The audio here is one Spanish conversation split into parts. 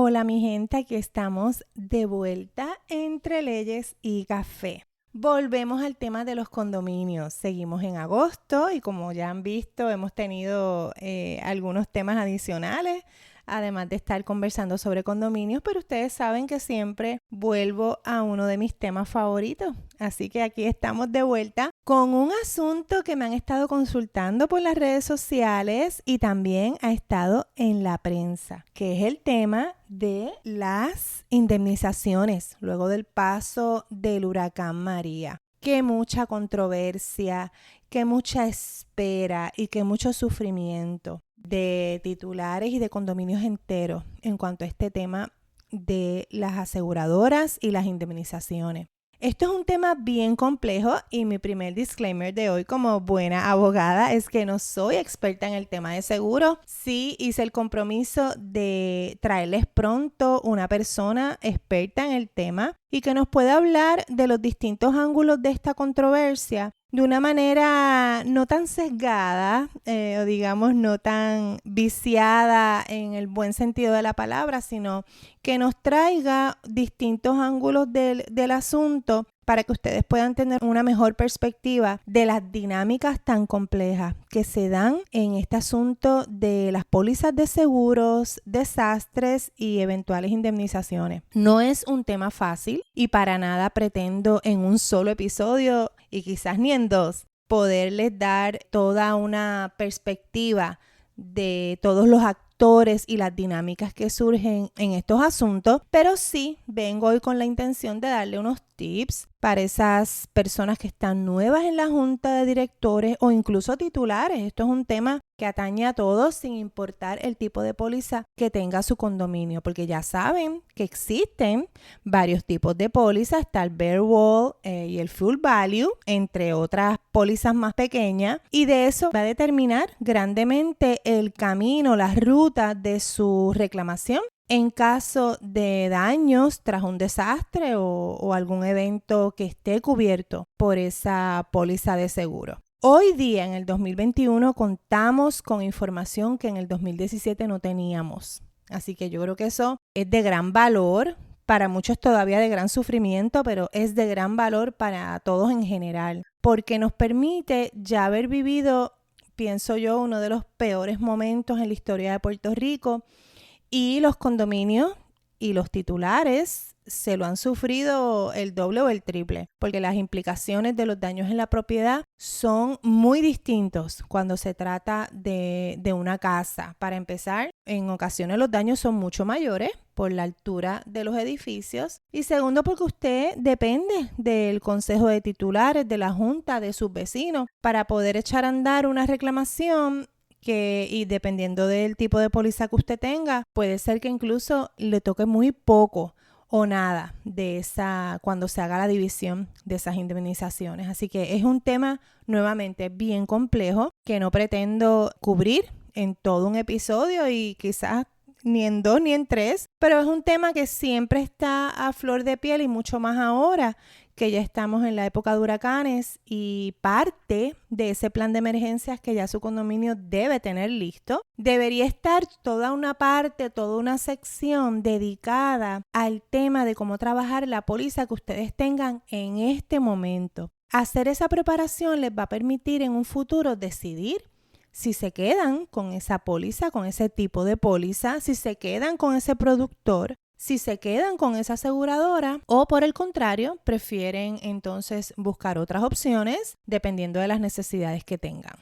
Hola mi gente, aquí estamos de vuelta entre leyes y café. Volvemos al tema de los condominios. Seguimos en agosto y como ya han visto hemos tenido algunos temas adicionales, además de estar conversando sobre condominios, pero ustedes saben que siempre vuelvo a uno de mis temas favoritos. Así que aquí estamos de vuelta con un asunto que me han estado consultando por las redes sociales y también ha estado en la prensa, que es el tema de las indemnizaciones luego del paso del huracán María. Que mucha controversia, que mucha espera y que mucho sufrimiento de titulares y de condominios enteros en cuanto a este tema de las aseguradoras y las indemnizaciones. Esto es un tema bien complejo y mi primer disclaimer de hoy como buena abogada es que no soy experta en el tema de seguro. Sí hice el compromiso de traerles pronto una persona experta en el tema y que nos pueda hablar de los distintos ángulos de esta controversia de una manera no tan sesgada o digamos no tan viciada en el buen sentido de la palabra, sino que nos traiga distintos ángulos del asunto para que ustedes puedan tener una mejor perspectiva de las dinámicas tan complejas que se dan en este asunto de las pólizas de seguros, desastres y eventuales indemnizaciones. No es un tema fácil y para nada pretendo en un solo episodio y quizás ni en dos poderles dar toda una perspectiva de todos los actores y las dinámicas que surgen en estos asuntos, pero sí vengo hoy con la intención de darle unos tips para esas personas que están nuevas en la junta de directores o incluso titulares. Esto es un tema que atañe a todos sin importar el tipo de póliza que tenga su condominio, porque ya saben que existen varios tipos de póliza. Está el bare wall y el full value, entre otras pólizas más pequeñas, y de eso va a determinar grandemente el camino, las rutas de su reclamación en caso de daños tras un desastre o algún evento que esté cubierto por esa póliza de seguro. Hoy día, en el 2021, contamos con información que en el 2017 no teníamos. Así que yo creo que eso es de gran valor, para muchos todavía de gran sufrimiento, pero es de gran valor para todos en general, porque nos permite ya haber vivido, pienso yo, uno de los peores momentos en la historia de Puerto Rico. Y los condominios y los titulares se lo han sufrido el doble o el triple, porque las implicaciones de los daños en la propiedad son muy distintos cuando se trata de una casa. Para empezar, en ocasiones los daños son mucho mayores por la altura de los edificios y segundo porque usted depende del consejo de titulares, de la junta, de sus vecinos para poder echar a andar una reclamación y dependiendo del tipo de póliza que usted tenga, puede ser que incluso le toque muy poco o nada de cuando se haga la división de esas indemnizaciones. Así que es un tema nuevamente bien complejo que no pretendo cubrir en todo un episodio y quizás ni en 2 ni en 3, pero es un tema que siempre está a flor de piel y mucho más ahora que ya estamos en la época de huracanes y parte de ese plan de emergencias que ya su condominio debe tener listo. Debería estar toda una parte, toda una sección dedicada al tema de cómo trabajar la póliza que ustedes tengan en este momento. Hacer esa preparación les va a permitir en un futuro decidir si se quedan con esa póliza, con ese tipo de póliza, si se quedan con ese productor, si se quedan con esa aseguradora o por el contrario, prefieren entonces buscar otras opciones dependiendo de las necesidades que tengan.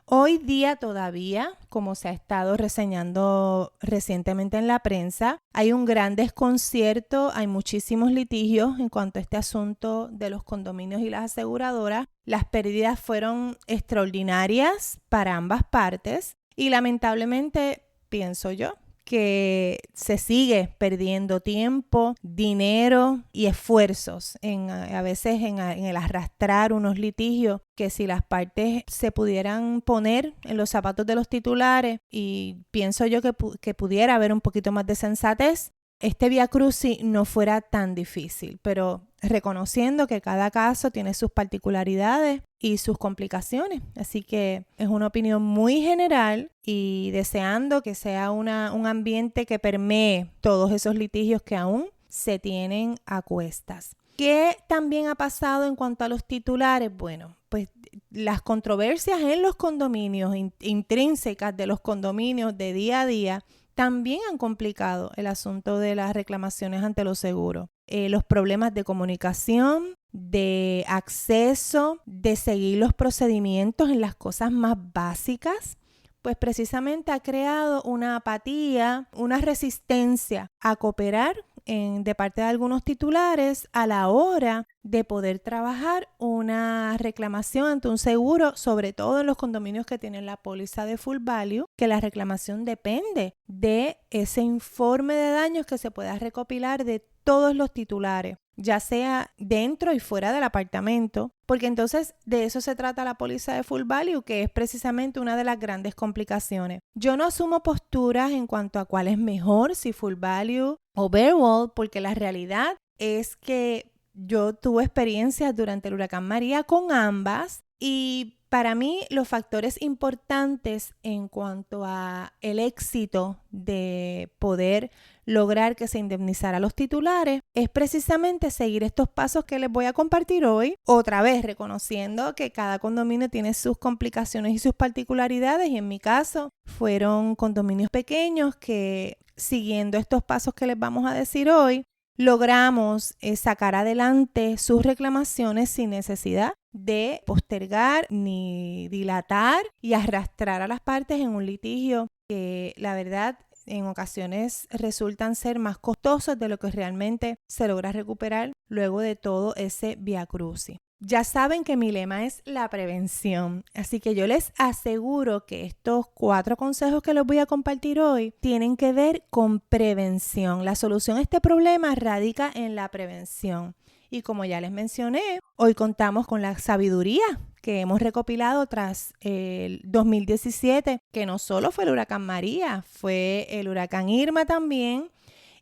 Hoy día todavía, como se ha estado reseñando recientemente en la prensa, hay un gran desconcierto, hay muchísimos litigios en cuanto a este asunto de los condominios y las aseguradoras. Las pérdidas fueron extraordinarias para ambas partes y lamentablemente, pienso yo, que se sigue perdiendo tiempo, dinero y esfuerzos a veces en el arrastrar unos litigios que si las partes se pudieran poner en los zapatos de los titulares y pienso yo que pudiera haber un poquito más de sensatez, este viacrucis no fuera tan difícil, pero reconociendo que cada caso tiene sus particularidades y sus complicaciones. Así que es una opinión muy general y deseando que sea un ambiente que permee todos esos litigios que aún se tienen a cuestas. ¿Qué también ha pasado en cuanto a los titulares? Bueno, pues las controversias en los condominios, intrínsecas de los condominios de día a día, también han complicado el asunto de las reclamaciones ante los seguros. Los problemas de comunicación, de acceso, de seguir los procedimientos en las cosas más básicas, pues precisamente ha creado una apatía, una resistencia a cooperar de parte de algunos titulares a la hora de poder trabajar una reclamación ante un seguro, sobre todo en los condominios que tienen la póliza de full value, que la reclamación depende de ese informe de daños que se pueda recopilar de todos los titulares, ya sea dentro y fuera del apartamento, porque entonces de eso se trata la póliza de full value, que es precisamente una de las grandes complicaciones. Yo no asumo posturas en cuanto a cuál es mejor, si full value o bare wall, porque la realidad es que yo tuve experiencias durante el huracán María con ambas y para mí los factores importantes en cuanto a el éxito de poder lograr que se indemnizara a los titulares es precisamente seguir estos pasos que les voy a compartir hoy, otra vez reconociendo que cada condominio tiene sus complicaciones y sus particularidades y en mi caso fueron condominios pequeños que siguiendo estos pasos que les vamos a decir hoy logramos sacar adelante sus reclamaciones sin necesidad de postergar ni dilatar y arrastrar a las partes en un litigio que la verdad en ocasiones resultan ser más costosos de lo que realmente se logra recuperar luego de todo ese viacrucis. Ya saben que mi lema es la prevención, así que yo les aseguro que estos 4 consejos que les voy a compartir hoy tienen que ver con prevención. La solución a este problema radica en la prevención. Y como ya les mencioné, hoy contamos con la sabiduría que hemos recopilado tras el 2017, que no solo fue el huracán María, fue el huracán Irma también,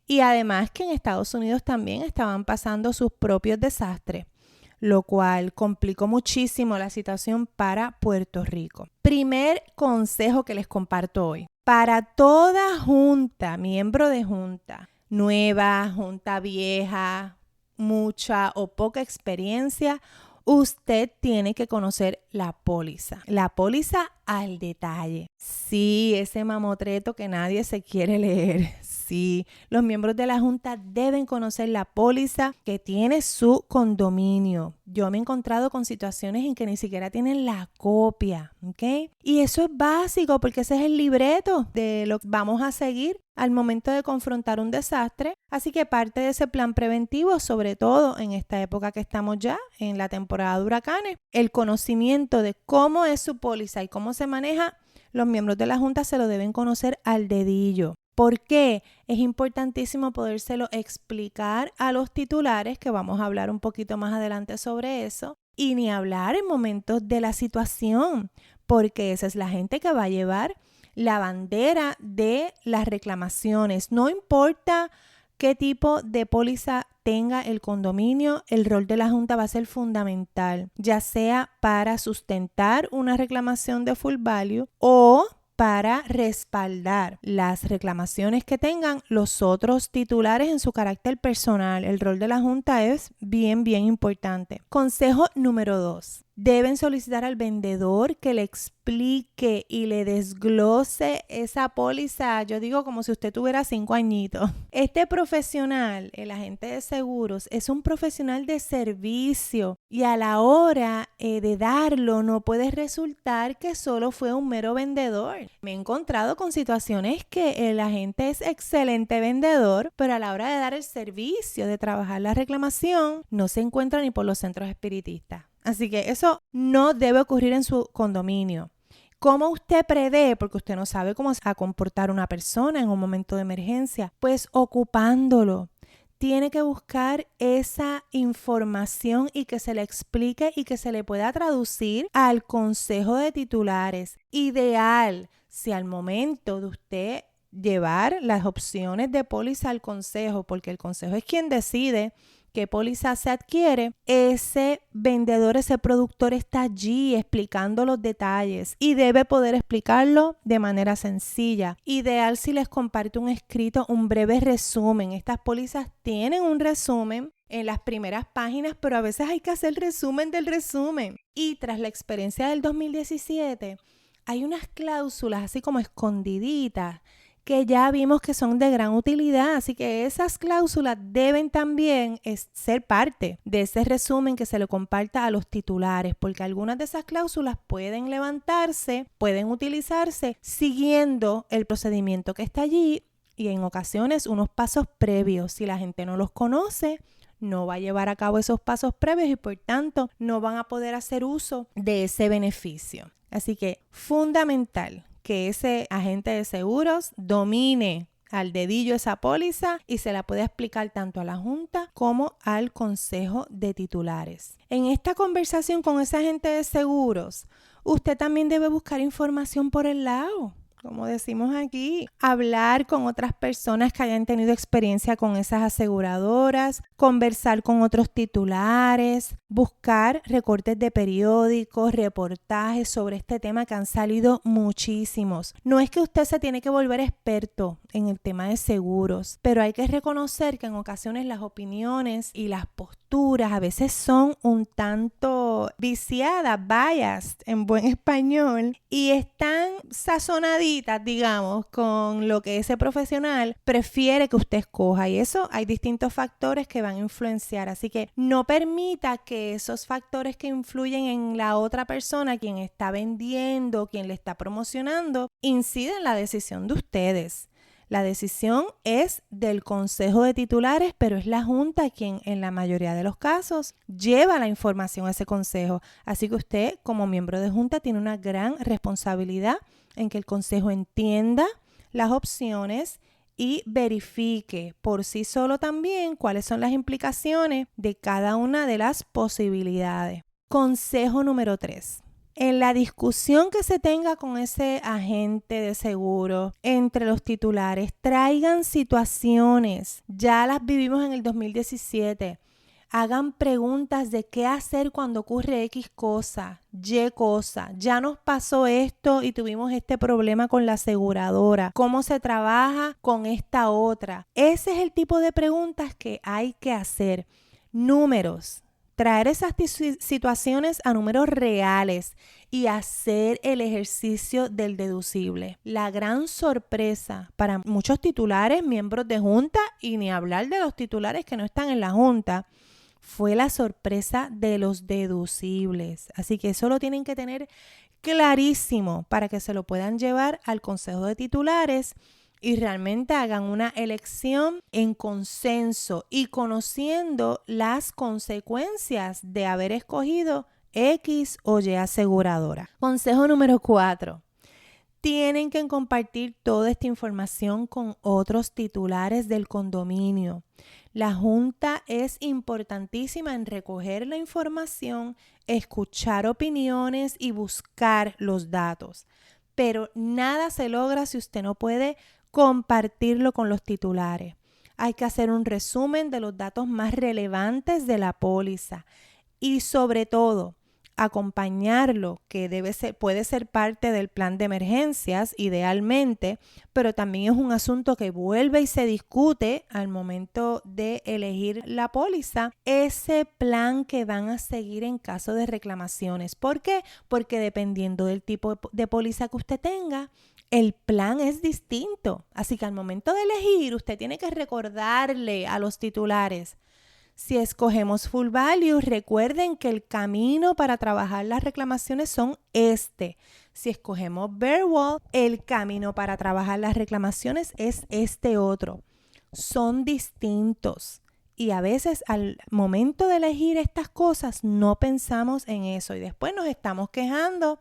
y además que en Estados Unidos también estaban pasando sus propios desastres, lo cual complicó muchísimo la situación para Puerto Rico. Primer consejo que les comparto hoy. Para toda junta, miembro de junta, nueva, junta vieja, mucha o poca experiencia, usted tiene que conocer la póliza al detalle. Sí, ese mamotreto que nadie se quiere leer. Sí, los miembros de la junta deben conocer la póliza que tiene su condominio. Yo me he encontrado con situaciones en que ni siquiera tienen la copia, ¿ok? Y eso es básico porque ese es el libreto de lo que vamos a seguir al momento de confrontar un desastre. Así que parte de ese plan preventivo, sobre todo en esta época que estamos ya, en la temporada de huracanes, el conocimiento de cómo es su póliza y cómo se maneja, los miembros de la junta se lo deben conocer al dedillo. ¿Por qué? Es importantísimo podérselo explicar a los titulares, que vamos a hablar un poquito más adelante sobre eso, y ni hablar en momentos de la situación, porque esa es la gente que va a llevar la bandera de las reclamaciones. No importa qué tipo de póliza tenga el condominio, el rol de la junta va a ser fundamental, ya sea para sustentar una reclamación de full value o para respaldar las reclamaciones que tengan los otros titulares en su carácter personal. El rol de la junta es bien importante. Consejo número 2. Deben solicitar al vendedor que le explique y le desglose esa póliza, yo digo como si usted tuviera 5 añitos. Este profesional, el agente de seguros, es un profesional de servicio y a la hora de darlo no puede resultar que solo fue un mero vendedor. Me he encontrado con situaciones que el agente es excelente vendedor, pero a la hora de dar el servicio, de trabajar la reclamación, no se encuentra ni por los centros espiritistas. Así que eso no debe ocurrir en su condominio. ¿Cómo usted prevé? Porque usted no sabe cómo se va a comportar una persona en un momento de emergencia. Pues ocupándolo. Tiene que buscar esa información y que se le explique y que se le pueda traducir al consejo de titulares. Ideal, si al momento de usted llevar las opciones de póliza al consejo, porque el consejo es quien decide qué póliza se adquiere. Ese vendedor, ese productor está allí explicando los detalles y debe poder explicarlo de manera sencilla. Ideal si les comparte un escrito, un breve resumen. Estas pólizas tienen un resumen en las primeras páginas, pero a veces hay que hacer resumen del resumen. Y tras la experiencia del 2017, hay unas cláusulas así como escondiditas que ya vimos que son de gran utilidad, así que esas cláusulas deben también ser parte de ese resumen que se le comparta a los titulares, porque algunas de esas cláusulas pueden levantarse, pueden utilizarse siguiendo el procedimiento que está allí y en ocasiones unos pasos previos. Si la gente no los conoce, no va a llevar a cabo esos pasos previos y por tanto no van a poder hacer uso de ese beneficio. Así que fundamental que ese agente de seguros domine al dedillo esa póliza y se la pueda explicar tanto a la Junta como al Consejo de Titulares. En esta conversación con ese agente de seguros, usted también debe buscar información por el lado. Como decimos aquí, hablar con otras personas que hayan tenido experiencia con esas aseguradoras, conversar con otros titulares, buscar recortes de periódicos, reportajes sobre este tema que han salido muchísimos. No es que usted se tiene que volver experto en el tema de seguros, pero hay que reconocer que en ocasiones las opiniones y las posturas a veces son un tanto viciadas, biased en buen español, y están sazonaditas, digamos, con lo que ese profesional prefiere que usted escoja. Y eso hay distintos factores que van a influenciar. Así que no permita que esos factores que influyen en la otra persona, quien está vendiendo, quien le está promocionando, incida en la decisión de ustedes. La decisión es del Consejo de Titulares, pero es la Junta quien en la mayoría de los casos lleva la información a ese consejo. Así que usted como miembro de Junta tiene una gran responsabilidad en que el consejo entienda las opciones y verifique por sí solo también cuáles son las implicaciones de cada una de las posibilidades. Consejo número 3. En la discusión que se tenga con ese agente de seguro entre los titulares, traigan situaciones. Ya las vivimos en el 2017. Hagan preguntas de qué hacer cuando ocurre X cosa, Y cosa. Ya nos pasó esto y tuvimos este problema con la aseguradora. ¿Cómo se trabaja con esta otra? Ese es el tipo de preguntas que hay que hacer. Números. Traer esas situaciones a números reales y hacer el ejercicio del deducible. La gran sorpresa para muchos titulares, miembros de Junta, y ni hablar de los titulares que no están en la Junta, fue la sorpresa de los deducibles. Así que eso lo tienen que tener clarísimo para que se lo puedan llevar al Consejo de Titulares y realmente hagan una elección en consenso y conociendo las consecuencias de haber escogido X o Y aseguradora. Consejo número 4. Tienen que compartir toda esta información con otros titulares del condominio. La Junta es importantísima en recoger la información, escuchar opiniones y buscar los datos. Pero nada se logra si usted no puede compartirlo con los titulares. Hay que hacer un resumen de los datos más relevantes de la póliza y sobre todo acompañarlo, que puede ser parte del plan de emergencias idealmente, pero también es un asunto que vuelve y se discute al momento de elegir la póliza, ese plan que van a seguir en caso de reclamaciones. ¿Por qué? Porque dependiendo del tipo de póliza que usted tenga, el plan es distinto. Así que al momento de elegir, usted tiene que recordarle a los titulares: si escogemos Full Value, recuerden que el camino para trabajar las reclamaciones son este. Si escogemos Verwell, el camino para trabajar las reclamaciones es este otro. Son distintos. Y a veces al momento de elegir estas cosas no pensamos en eso y después nos estamos quejando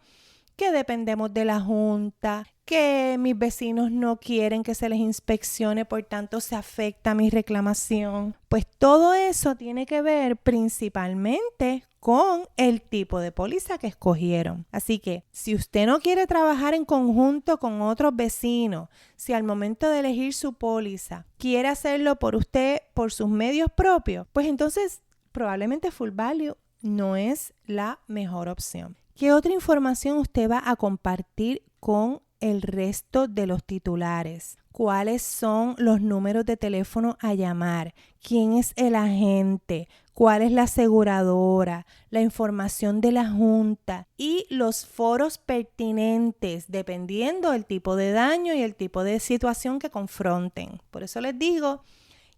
que dependemos de la junta, que mis vecinos no quieren que se les inspeccione, por tanto se afecta mi reclamación. Pues todo eso tiene que ver principalmente con el tipo de póliza que escogieron. Así que si usted no quiere trabajar en conjunto con otros vecinos, si al momento de elegir su póliza quiere hacerlo por usted, por sus medios propios, pues entonces probablemente Full Value no es la mejor opción. ¿Qué otra información usted va a compartir con el resto de los titulares? ¿Cuáles son los números de teléfono a llamar? ¿Quién es el agente? ¿Cuál es la aseguradora? La información de la junta y los foros pertinentes dependiendo del tipo de daño y el tipo de situación que confronten. Por eso les digo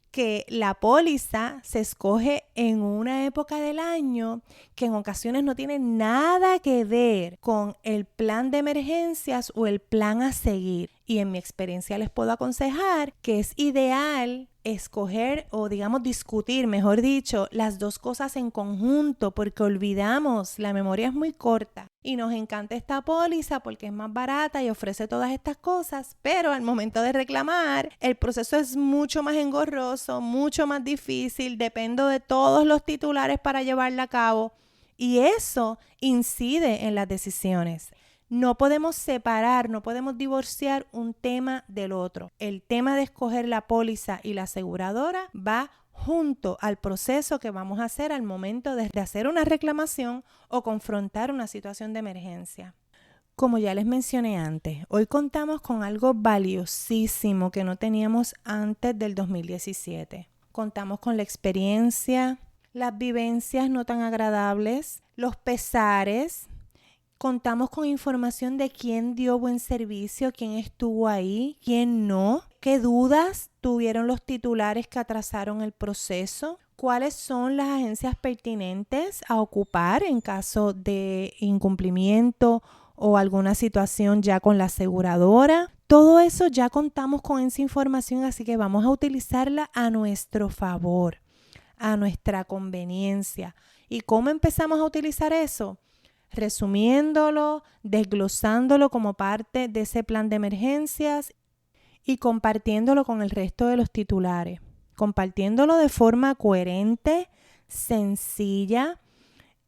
que la póliza se escoge en una época del año que en ocasiones no tiene nada que ver con el plan de emergencias o el plan a seguir. Y en mi experiencia les puedo aconsejar que es ideal escoger o digamos discutir, mejor dicho, las dos cosas en conjunto porque olvidamos, la memoria es muy corta y nos encanta esta póliza porque es más barata y ofrece todas estas cosas, pero al momento de reclamar el proceso es mucho más engorroso, mucho más difícil, dependo de todos los titulares para llevarla a cabo y eso incide en las decisiones. No podemos separar, no podemos divorciar un tema del otro. El tema de escoger la póliza y la aseguradora va junto al proceso que vamos a hacer al momento de hacer una reclamación o confrontar una situación de emergencia. Como ya les mencioné antes, hoy contamos con algo valiosísimo que no teníamos antes del 2017. Contamos con la experiencia, las vivencias no tan agradables, los pesares. Contamos con información de quién dio buen servicio, quién estuvo ahí, quién no, qué dudas tuvieron los titulares que atrasaron el proceso, cuáles son las agencias pertinentes a ocupar en caso de incumplimiento o alguna situación ya con la aseguradora. Todo eso ya contamos con esa información, así que vamos a utilizarla a nuestro favor, a nuestra conveniencia. ¿Y cómo empezamos a utilizar eso? Resumiéndolo, desglosándolo como parte de ese plan de emergencias y compartiéndolo con el resto de los titulares. Compartiéndolo de forma coherente, sencilla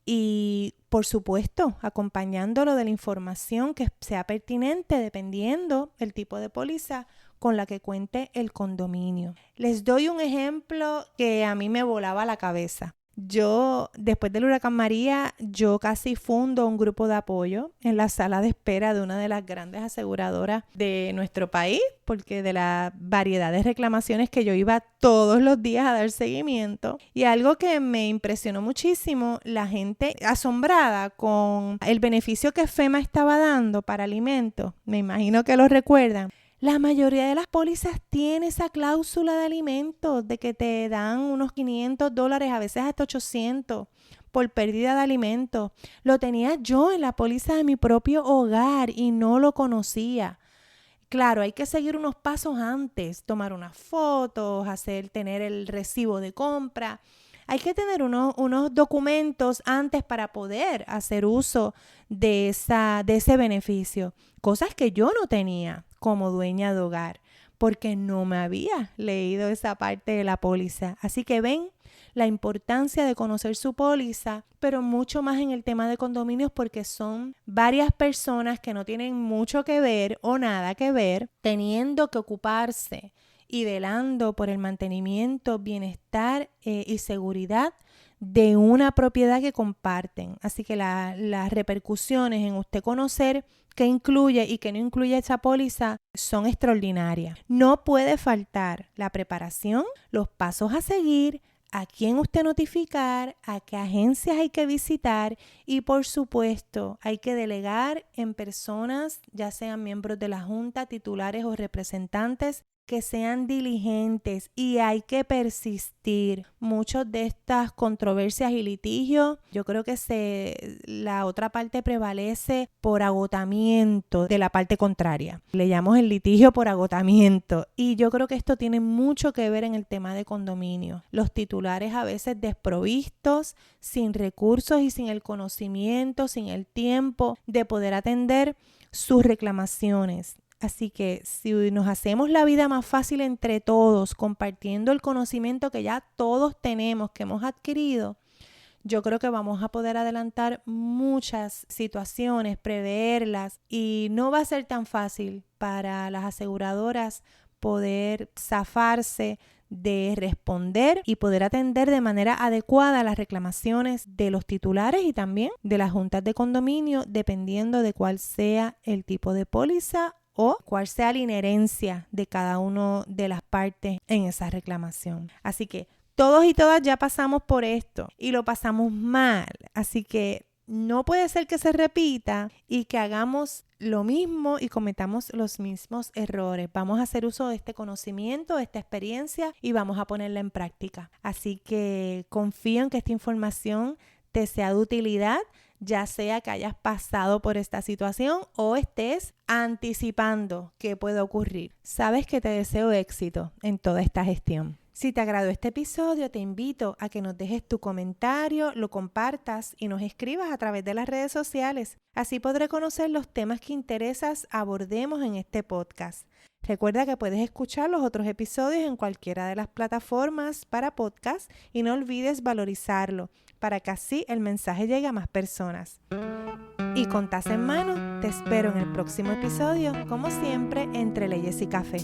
y, por supuesto, acompañándolo de la información que sea pertinente dependiendo del tipo de póliza con la que cuente el condominio. Les doy un ejemplo que a mí me volaba la cabeza. Yo, después del huracán María, yo casi fundo un grupo de apoyo en la sala de espera de una de las grandes aseguradoras de nuestro país, porque de la variedad de reclamaciones que yo iba todos los días a dar seguimiento. Y algo que me impresionó muchísimo, la gente asombrada con el beneficio que FEMA estaba dando para alimentos, me imagino que lo recuerdan. La mayoría de las pólizas tiene esa cláusula de alimentos de que te dan unos $500, a veces hasta $800 por pérdida de alimentos. Lo tenía yo en la póliza de mi propio hogar y no lo conocía. Claro, hay que seguir unos pasos antes, tomar unas fotos, tener el recibo de compra. Hay que tener unos documentos antes para poder hacer uso de ese beneficio. Cosas que yo no tenía como dueña de hogar porque no me había leído esa parte de la póliza. Así que ven la importancia de conocer su póliza, pero mucho más en el tema de condominios porque son varias personas que no tienen mucho que ver o nada que ver, teniendo que ocuparse y velando por el mantenimiento, bienestar y seguridad de una propiedad que comparten. Así que las repercusiones en usted conocer qué incluye y qué no incluye esa póliza son extraordinarias. No puede faltar la preparación, los pasos a seguir, a quién usted notificar, a qué agencias hay que visitar y por supuesto hay que delegar en personas, ya sean miembros de la junta, titulares o representantes que sean diligentes y hay que persistir. Muchas de estas controversias y litigios, yo creo que la otra parte prevalece por agotamiento de la parte contraria. Le llamamos el litigio por agotamiento y yo creo que esto tiene mucho que ver en el tema de condominio. Los titulares a veces desprovistos, sin recursos y sin el conocimiento, sin el tiempo de poder atender sus reclamaciones. Así que si nos hacemos la vida más fácil entre todos, compartiendo el conocimiento que ya todos tenemos, que hemos adquirido, yo creo que vamos a poder adelantar muchas situaciones, preverlas y no va a ser tan fácil para las aseguradoras poder zafarse de responder y poder atender de manera adecuada las reclamaciones de los titulares y también de las juntas de condominio, dependiendo de cuál sea el tipo de póliza o cuál sea la inherencia de cada una de las partes en esa reclamación. Así que todos y todas ya pasamos por esto y lo pasamos mal. Así que no puede ser que se repita y que hagamos lo mismo y cometamos los mismos errores. Vamos a hacer uso de este conocimiento, de esta experiencia y vamos a ponerla en práctica. Así que confío en que esta información te sea de utilidad, ya sea que hayas pasado por esta situación o estés anticipando qué puede ocurrir. Sabes que te deseo éxito en toda esta gestión. Si te agradó este episodio, te invito a que nos dejes tu comentario, lo compartas y nos escribas a través de las redes sociales. Así podré conocer los temas que interesas abordemos en este podcast. Recuerda que puedes escuchar los otros episodios en cualquiera de las plataformas para podcast y no olvides valorizarlo para que así el mensaje llegue a más personas. Y con taza en mano, te espero en el próximo episodio, como siempre, Entre Leyes y Café.